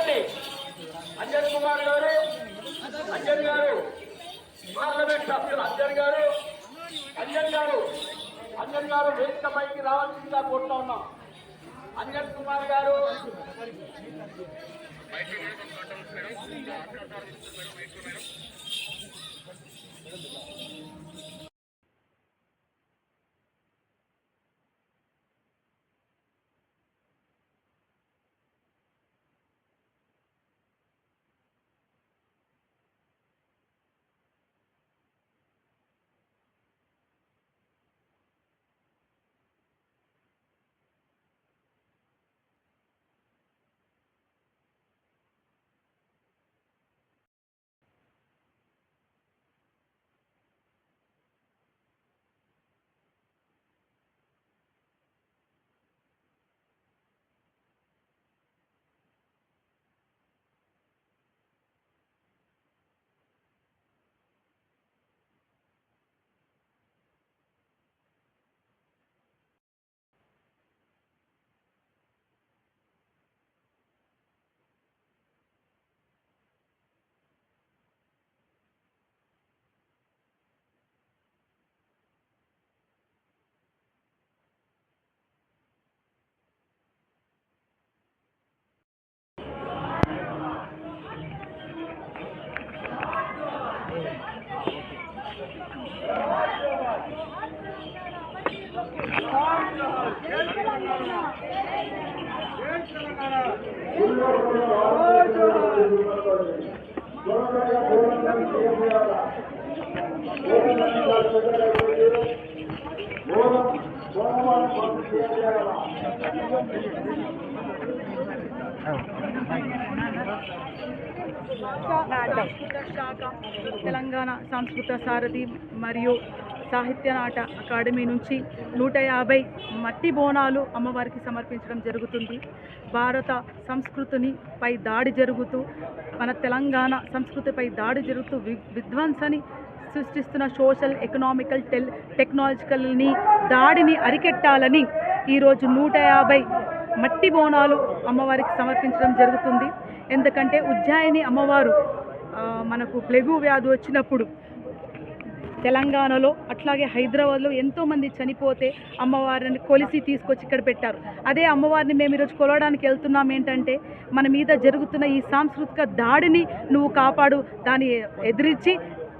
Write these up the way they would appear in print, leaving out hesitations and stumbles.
ఆదిరెడ్డి అంజన్ కుమార్ గారు, అంజన్ గారు, పార్లమెంట్ సభ్యులు అంజన్ గారు, అంజన్ గారు, అంజన్ గారు వేదిక పైకి రావాల్సిందిగా కోరుతా ఉన్నాం. అంజన్ కుమార్ గారు తెలంగాణ సంస్కృత సారథి మరియు సాహిత్య నాట అకాడమీ నుంచి 150 మట్టి బోనాలు అమ్మవారికి సమర్పించడం జరుగుతుంది. భారత సంస్కృతిని పై దాడి జరుగుతూ మన తెలంగాణ సంస్కృతిపై దాడి జరుగుతూ విధ్వంసని సృష్టిస్తున్న సోషల్ ఎకనామికల్ టెక్నాలజికల్ని దాడిని అరికెట్టాలని ఈరోజు 150 మట్టి బోనాలు అమ్మవారికి సమర్పించడం జరుగుతుంది. ఎందుకంటే ఉజ్జాయిని అమ్మవారు మనకు ప్లెగు వ్యాధి వచ్చినప్పుడు తెలంగాణలో అట్లాగే హైదరాబాద్లో ఎంతోమంది చనిపోతే అమ్మవారిని కొలిసి తీసుకొచ్చి ఇక్కడ పెట్టారు. అదే అమ్మవారిని మేము ఈరోజు కొలవడానికి వెళ్తున్నాం. ఏంటంటే మన మీద జరుగుతున్న ఈ సాంస్కృతిక దాడిని నువ్వు కాపాడు, దాన్ని ఎదిరించి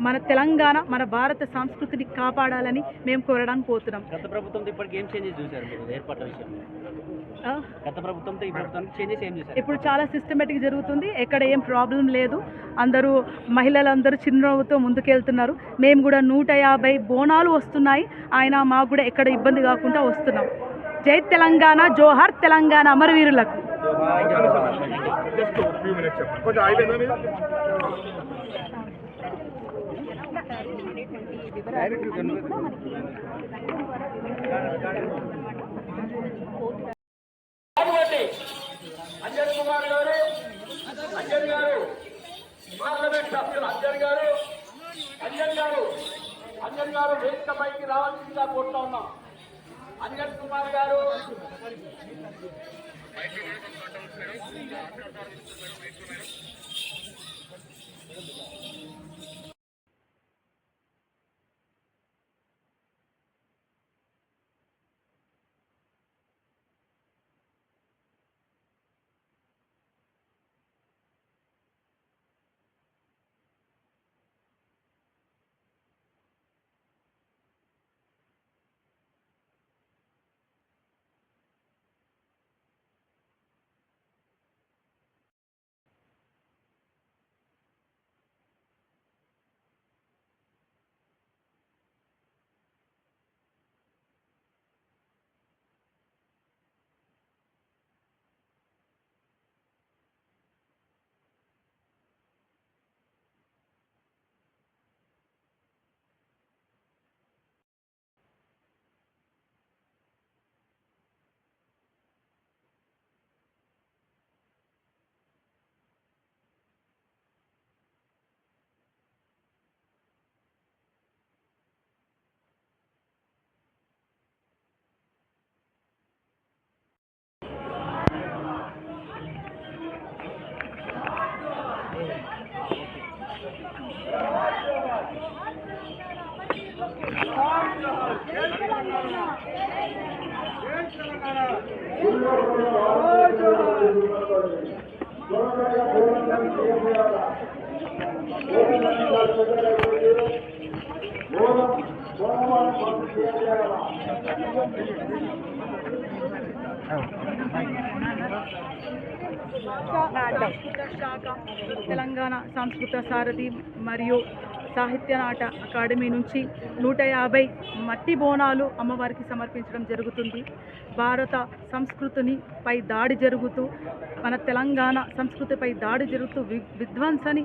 మన తెలంగాణ మన భారత సంస్కృతిని కాపాడాలని మేము కోరడానికి పోతున్నాం. గత ప్రభుత్వంతో ఇప్పటికి ఏం చేంజెస్ చూశారు మీరు ఏర్పాట్ల విషయంలో? గత ప్రభుత్వంతో ఈ ప్రభుత్వానికి చేంజెస్ ఏం చూశారు? ఇప్పుడు చాలా సిస్టమేటిక్ జరుగుతుంది. ఎక్కడ ఏం ప్రాబ్లం లేదు. అందరూ మహిళలందరూ చిరునవ్వుతో ముందుకెళ్తున్నారు. మేము కూడా 150 బోనాలు వస్తున్నాయి. ఆయన మాకు కూడా ఎక్కడ ఇబ్బంది కాకుండా వస్తున్నాం. జై తెలంగాణ, జోహార్ తెలంగాణ అమరవీరులకు. అంజన్ కుమార్ గారు, అంజన్ గారు, పార్లమెంట్ సభ్యులు అంజన్ గారు, అంజన్ గారు, అంజన్ గారు వేదిక పైకి రావాల్సిందిగా కోరుతా ఉన్నాం. అంజన్ కుమార్ గారు సాంస్కృతిక శాఖ తెలంగాణ సంస్కృత సారథి మరియు సాహిత్య నాట అకాడమీ నుంచి 150 మట్టి బోనాలు అమ్మవారికి సమర్పించడం జరుగుతుంది. భారత సంస్కృతిని పై దాడి జరుగుతూ మన తెలంగాణ సంస్కృతిపై దాడి జరుగుతూ విధ్వంసని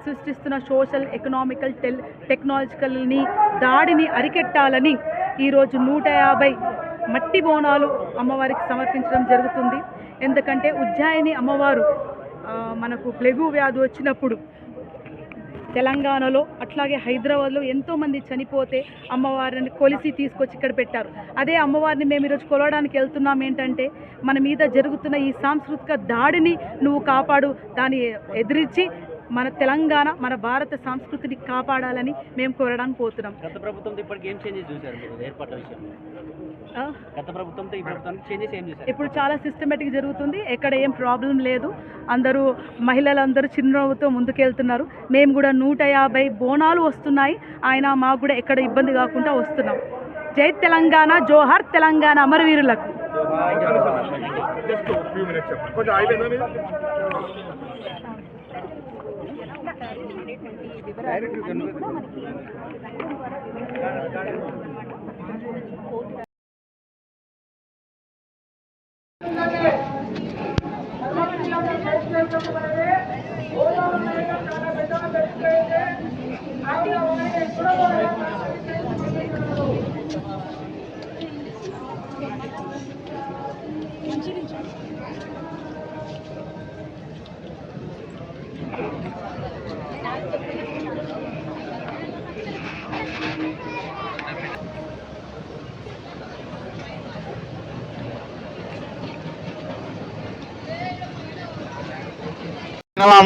సృష్టిస్తున్న సోషల్ ఎకనామికల్ టెక్నాలజికల్ని దాడిని అరికెట్టాలని ఈరోజు 150 మట్టి బోనాలు అమ్మవారికి సమర్పించడం జరుగుతుంది. ఎందుకంటే ఉజ్జాయిని అమ్మవారు మనకు ప్లెగు వ్యాధి వచ్చినప్పుడు తెలంగాణలో అట్లాగే హైదరాబాద్లో ఎంతోమంది చనిపోతే అమ్మవారిని కొలిసి తీసుకొచ్చి ఇక్కడ పెట్టారు. అదే అమ్మవారిని మేము ఈరోజు కొలవడానికి వెళ్తున్నాం. ఏంటంటే మన మీద జరుగుతున్న ఈ సాంస్కృతిక దాడిని నువ్వు కాపాడు, దాన్ని ఎదిరించి మన తెలంగాణ మన భారత సంస్కృతిని కాపాడాలని మేము కోరడానికి పోతున్నాం. గత ప్రభుత్వంతో ఇప్పటికి ఏం చేంజెస్ చూశారు మీరు ఏర్పాట్ల విషయంలో? గత ప్రభుత్వంతో ఈ ప్రభుత్వానికి చేంజెస్ ఏం చూశారు? ఇప్పుడు చాలా సిస్టమేటిక్ జరుగుతుంది. ఎక్కడ ఏం ప్రాబ్లం లేదు. అందరూ మహిళలందరూ చిరునవ్వుతో ముందుకెళ్తున్నారు. మేము కూడా 150 బోనాలు వస్తున్నాయి. ఆయన మాకు కూడా ఎక్కడ ఇబ్బంది కాకుండా వస్తున్నాం. జై తెలంగాణ, జోహార్ తెలంగాణ అమరవీరులకు.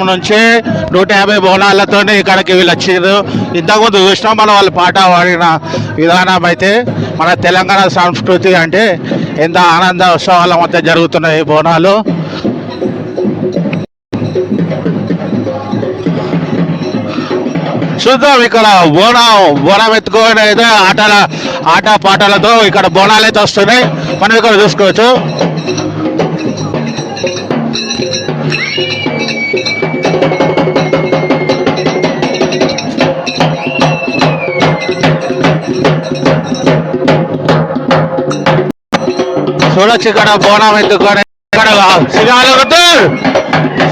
నుంచి 150 బోనాలతో ఇక్కడికి వీళ్ళు వచ్చారు. ఇంతకుముందు చూసినాం మనం వాళ్ళు పాట పాడిన విధానం. అయితే మన తెలంగాణ సంస్కృతి అంటే ఎంత ఆనంద ఉత్సవాల మధ్య జరుగుతున్నాయి బోనాలు. చూద్దాం ఇక్కడ బోనం ఎత్తుకొని అయితే ఆట పాటలతో ఇక్కడ బోనాలు అయితే వస్తున్నాయి. మనం ఇక్కడ చూసుకోవచ్చు. చూడొచ్చు ఇక్కడ బోనం ఎత్తుకొని ఇక్కడ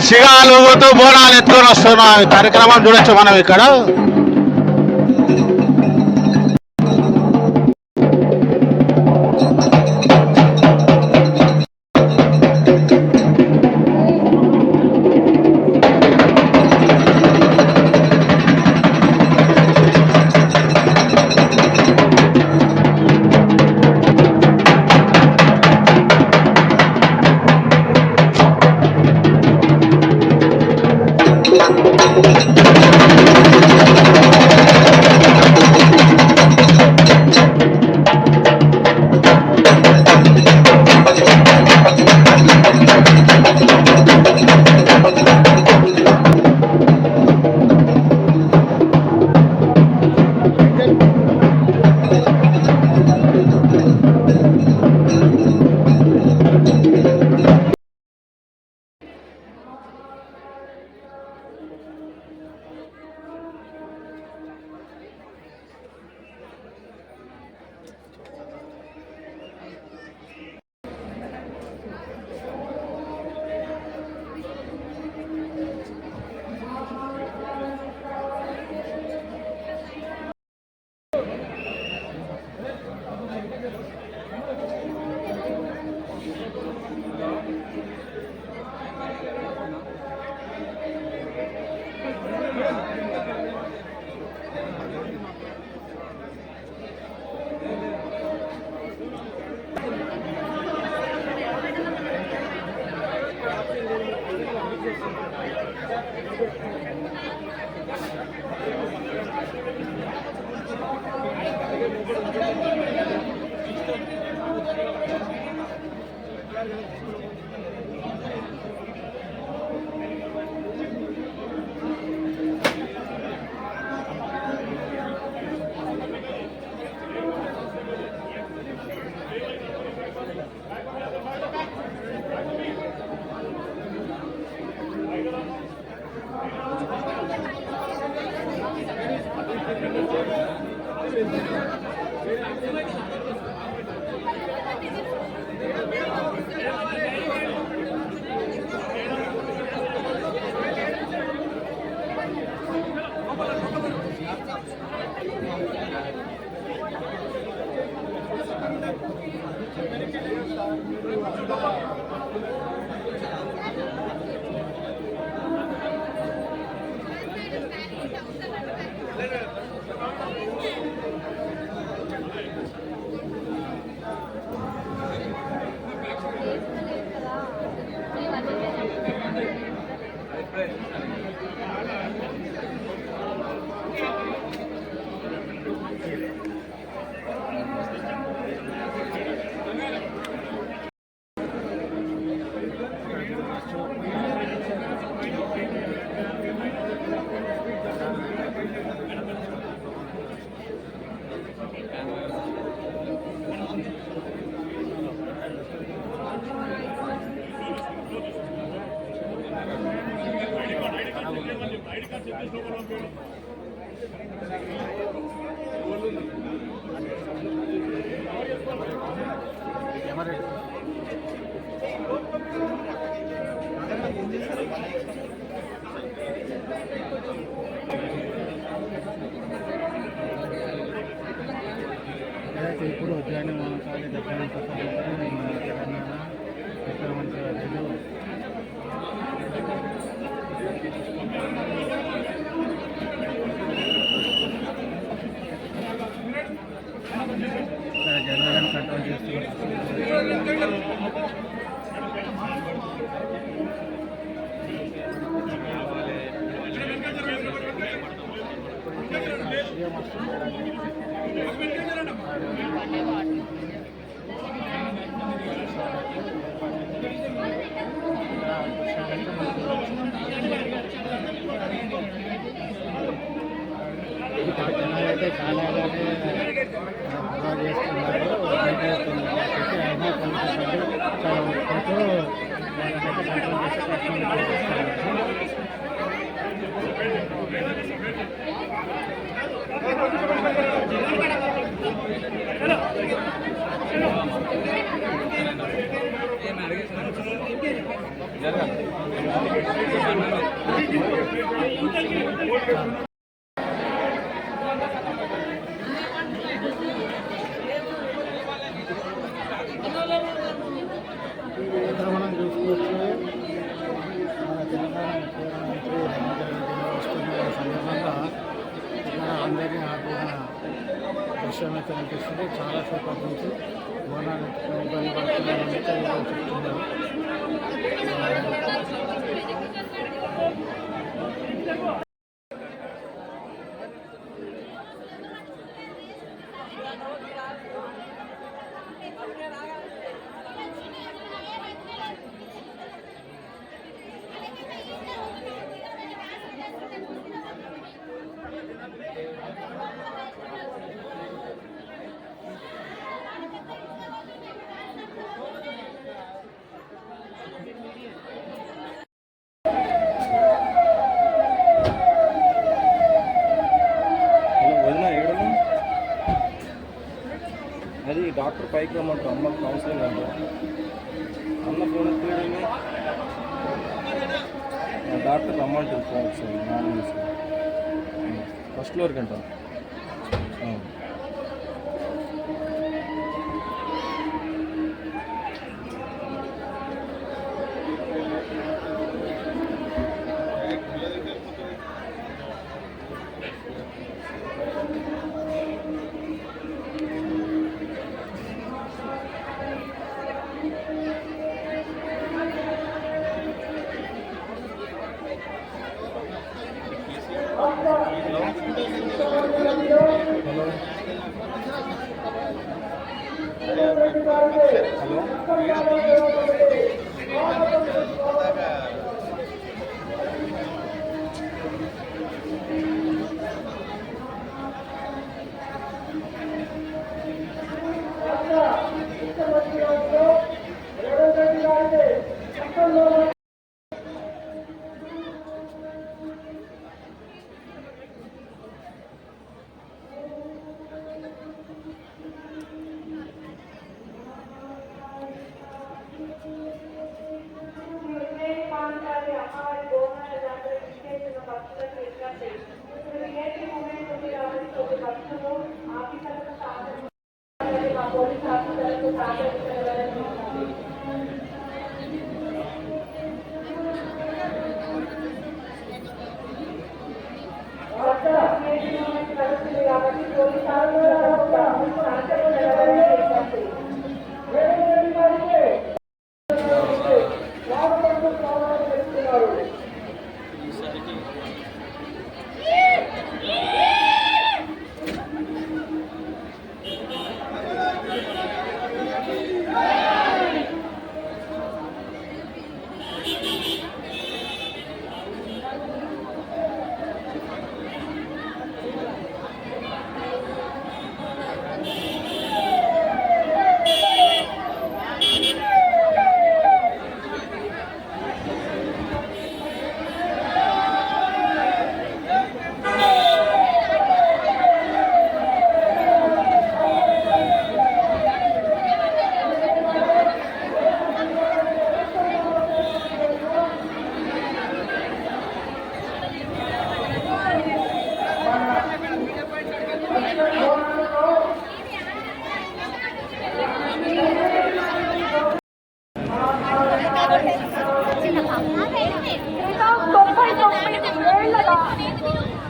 సిగాలుగుతూ బోనాలు ఎత్తుకొని వస్తున్నాం. ఈ కార్యక్రమం చూడొచ్చు మనం ఇక్కడ. ఇప్పుడు ఉద్యాన మహాకాళి దక్షిణ తెలంగాణ ముఖ్యమంత్రి వర్యులు జనాలను కంట్రోల్ చేస్తున్నారు. జనాలైతే చాలానే బాగా చేస్తున్నారు. అయినా కొంతమంది చాలా ఒప్పుకుంటూ వాళ్ళకైతే కంట్రోల్ చేసే ప్రయత్నం చేస్తున్నారు. ఇక్కడ మనం చూసుకోవచ్చు మన తెలంగాణ ముఖ్యమంత్రి వస్తున్న సందర్భంగా ఇక్కడ అందరినీ ఆపిన దృశ్యం అయితే కనిపిస్తుంది. చాలాసేపటి నుంచి బోనాలు ఇబ్బంది పడుతున్నారని అయితే చెప్తున్నారు. అది డాక్టర్ పైకి రమ్మంటారు. అమ్మకి కౌన్సిలింగ్ అంటారు. అన్న ఫోన్ తీయడమే డాక్టర్ రమ్మంటారు. ఫోన్ ఒకసారి మార్నింగ్ ఫస్ట్ ఫ్లోర్కి అంటారు.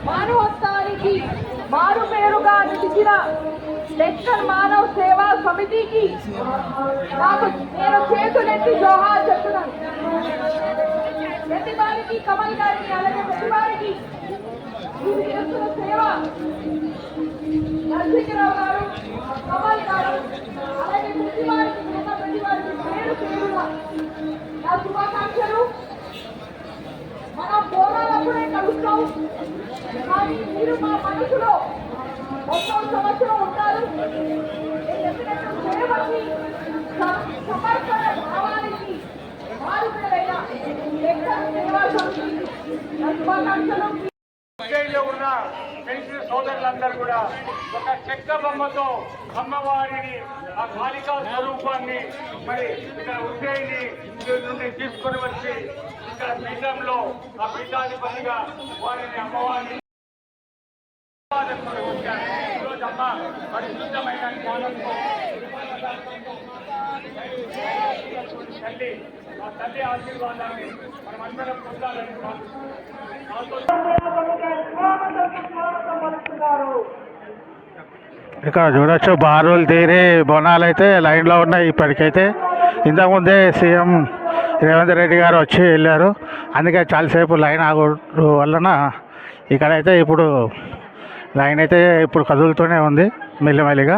మానవత్వానికి మారు పేరుగా నిలిచిన లెక్కర్ మానవ సేవా సమితికి నేను చేతులెత్తి జోహార్ చెప్తున్నాను. ప్రతి వారికి కమల్ గారికి అలాగే ప్రతి వారికి మీరు చేస్తున్న సేవ నరసింహరావు గారు, కమల్ గారు అలాగే ప్రతి వారికి పేరు పేరుగా నా శుభాకాంక్షలు. మనం పోరాడప్పుడే కలుస్తాం, కానీ మీరు మా మనసులో మొత్తం సంవత్సరం ఉంటారు. సేవకి సమర్పణ భావానికి మారుపేరైన సేవా సమితికి నా శుభాకాంక్షలు. ఉజ్జయిలో ఉన్న పెన్షన్ సోదరులందరూ కూడా ఒక చెక్క బొమ్మతో అమ్మవారిని ఆ బాలికా స్వరూపాన్ని మరి ఇక్కడ ఉజ్జయిని నుండి తీసుకొని వచ్చి ఇక్కడ పీఠంలో ఆ పీఠాధిపతిగా వారిని అమ్మవారిని ఈరోజు అమ్మ పరిశుద్ధమైన జ్ఞానంతో తల్లి ఆ తల్లి ఆశీర్వాదాన్ని మనమందరం పొందాలని ఇక్కడ చూడొచ్చు బారులు తీరి బోనాలు అయితే లైన్లో ఉన్నాయి. ఇప్పటికైతే ఇంతకుముందే సీఎం రేవంత్ రెడ్డి గారు వచ్చి వెళ్ళారు, అందుకే చాలాసేపు లైన్ ఆగు వలన ఇక్కడైతే ఇప్పుడు లైన్ అయితే ఇప్పుడు కదులుతూనే ఉంది మెల్లిమెల్లిగా.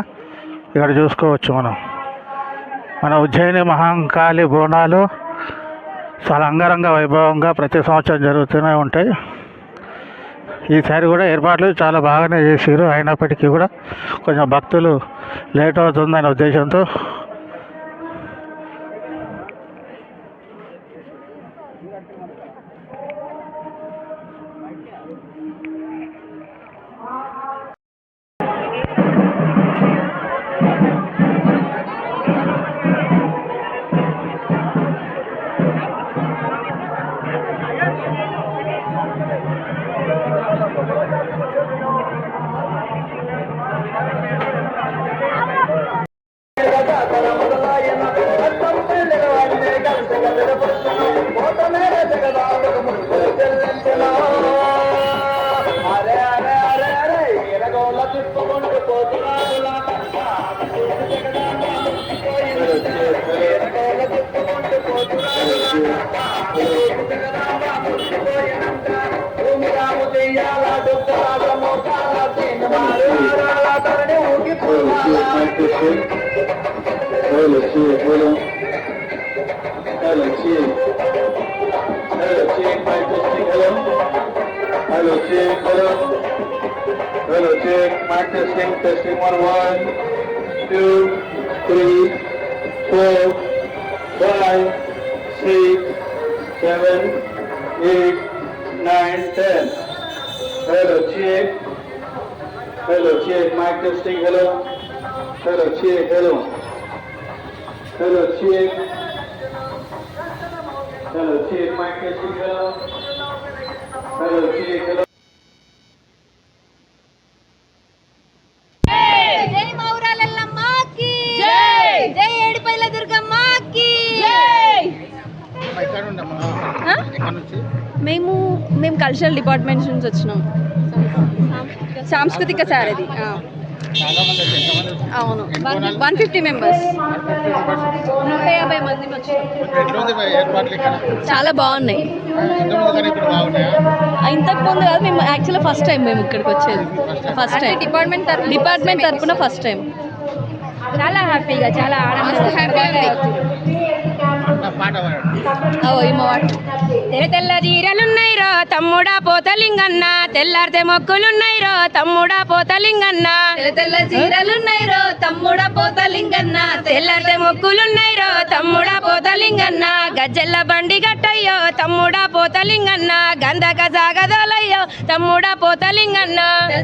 ఇక్కడ చూసుకోవచ్చు మన ఉజ్జయిని మహంకాళి బోనాలు చాలా అంగరంగ వైభవంగా ప్రతి సంవత్సరం జరుగుతూనే ఉంటాయి. ఈసారి కూడా ఏర్పాట్లు చాలా బాగానే చేసారు, అయినప్పటికీ కూడా కొంచెం భక్తులు లేట్ అవుతుందనే ఉద్దేశంతో Hello, check, mic testing, 1, 2, 3, 4, 5, 6, 7, 8, 9, 10. Hello, check, mic testing, hello, check, hello, check, mic testing, hello. మేము కల్చరల్ డిపార్ట్మెంట్ నుంచి వచ్చినాం. సాంస్కృతిక సారథి. అవును, 150 మెంబర్స్, 150 మంది వచ్చినాం. చాలా బాగున్నాయి. ఇంతకు ముందు కాదు, మేము యాక్చువల్గా ఫస్ట్ టైం మేము ఇక్కడికి వచ్చేది. ఫస్ట్ టైం డిపార్ట్మెంట్ తరఫున ఫస్ట్ టైం. చాలా హ్యాపీగా, చాలా ఆనందంగా. తెల్ల చీరలున్నాయి రో తమ్ముడా పోతలింగన్న, తెల్లారితే మొక్కులున్నాయి రో తమ్ముడా పోతలింగన్న. తెల్ల చీరలున్నాయి రో తమ్ముడా పోతలింగన్న, తెల్లారితే మొక్కులున్నాయి రో తమ్ముడా పోతలింగన్న. గజ్జెల్ల బండి గట్టయ్యో తమ్ముడా పోతలింగన్న, గంధక సాగదోలయ్యో తమ్ముడా పోతలింగన్న.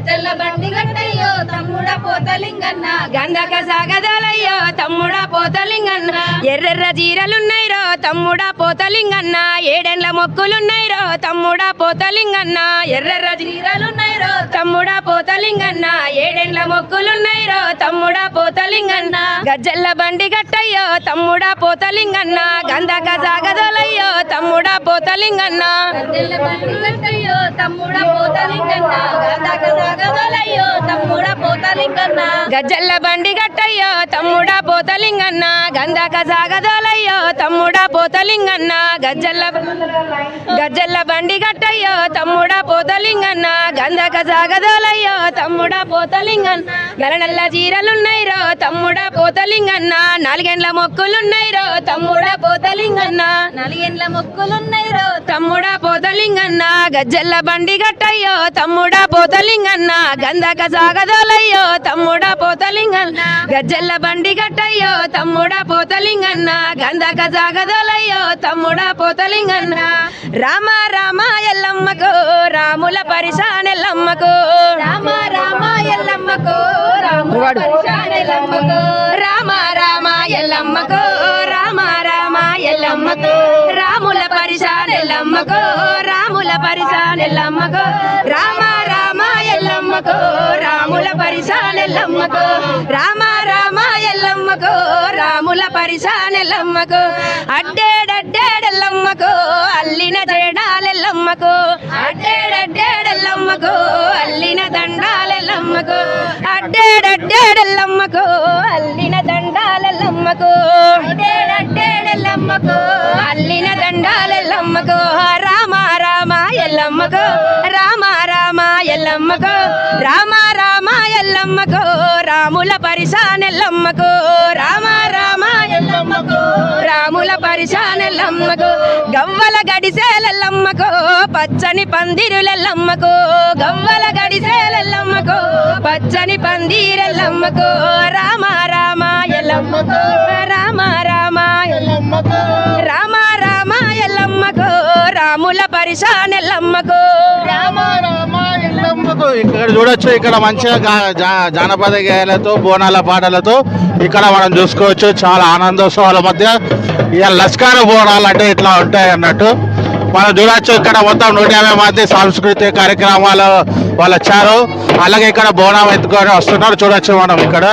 తెల్ల బండి గట్టయ్యో తమ్ముడా పోతలింగన్న, గంధక సాగదోలయ్యో తమ్ముడా పోతలింగన్న. ఎర్రెర్ర చీరలున్నాయి రో తమ్ముడా పోతలింగన్న, ఏడెండ్ల మొక్కులున్నాయి రో తమ్ముడా పోతలింగన్న. ఎర్రెర్ర చీరలున్నాయి రో తమ్ముడా పోతలింగన్న, ఏడెండ్ల మొక్కులున్నాయి రో తమ్ముడా పోతలింగన్న. గజ్జెల్ల బండి గట్టయ్యో తమ్ముడా పోతలింగన్న, గంధక సాగదోలయ్యో తమ్ముడా పోతలింగన్న. గజ్జెల్ల బండి గట్టయ్యో తమ్ముడా పోతలింగన్న, గంధక సాగదోలయ్యో తమ్ముడా పోతలింగన్న. గజ్జెల్ల బండి గట్టయ్యో తమ్ముడా పోతలింగన్న, గంధక సాగదోలయ్యో తమ్ముడా పోతలింగన్న. గజ్జెల్ల బండి గట్టయ్యో తమ్ముడా పోతలింగన్న, గంధక సాగదోలయ్యో తమ్ముడా పోతలింగన్న. నల్ల చీరలున్నాయి రో తమ్ముడా పోతలింగన్న, నాలుగేండ్ల మొక్కులున్నాయి రో తమ్ముడా పోతలింగన్న. నాలుగేండ్ల మొక్కులున్నాయి రో తమ్ముడా పోతలింగన్న. గజ్జెల్ల బండి గట్టయ్యో తమ్ముడా పోతలింగన్న, గంధక సాగదోలయ్యో తమ్ముడా పోతలింగన్న. గజ్జెల్ల బండి గట్టయ్యో తమ్ముడా పోతలింగన్న, గంధక సాగదోలయ్యో తమ్ముడా పోతలింగన్న. రామ రామ ఎల్లమ్మకు రాముల పరిశానెల్లమ్మకు, రామ రామ ఎల్లమ్మకు రాముల పరిశానెల్లమ్మకు. రామ రామ ఎల్లమ్మకు, రామ రామ ఎల్లమ్మకు రాముల పరిశానెల్లమ్మకు, రాముల పరిశానెల్లమ్మకు. రామ రామ ఎల్లమ్మకు రాముల పరిశానెల్లమ్మకు, రామ రామ ఎల్లమ్మకు రాముల పరిశానెల్లమ్మకు. అడ్డేడడ్డేడెల్లమ్మకు అల్లిన జడాలెల్లమ్మకు, అడ్డేడడ్డేడెల్లమ్మకు అల్లిన దండాలెల్లమ్మకు. అడ్డేడడ్డేడెల్లమ్మకు అల్లిన దండాలెల్లమ్మకు, అడ్డేడడ్డేడెల్లమ్మకు అల్లిన దండాలెల్లమ్మకు. రామ రామ ఎల్లమ్మకు, రామ రామ ఎల్లమ్మకు, రామ రామ ఎల్లమ్మకు రాముల పరిశానెల్లమ్మకు. రామ రామ ఎల్లమ్మకు రాముల పరిశానెల్లమ్మకు. గవ్వల గడిసేలెల్లమ్మకు పచ్చని పందిరులెల్లమ్మకు, గవ్వల గడిసేలెల్లమ్మకు పచ్చని పందిరెల్లమ్మకు. రామ రామ ఎల్లమ్మకు, రామ రామ ఎల్లమ్మకు, రామ రామ ఎల్లమ్మకు రాముల పరిశానెల్లమ్మకు. రామ రామ ఎల్లమ్మకు. ఇక్కడ చూడొచ్చు, ఇక్కడ మంచిగా జానపద గేయాలతో బోనాల పాటలతో ఇక్కడ మనం చూసుకోవచ్చు. చాలా ఆనందోత్సవాల మధ్య ఇక లస్కార బోనాలు అంటే ఇట్లా ఉంటాయి అన్నట్టు మనం చూడొచ్చు. ఇక్కడ మొత్తం 150 మంది సాంస్కృతిక కార్యక్రమాలు వాళ్ళు వచ్చారు. అలాగే ఇక్కడ బోనం ఎత్తుకొని వస్తున్నారు చూడొచ్చు మనం ఇక్కడ.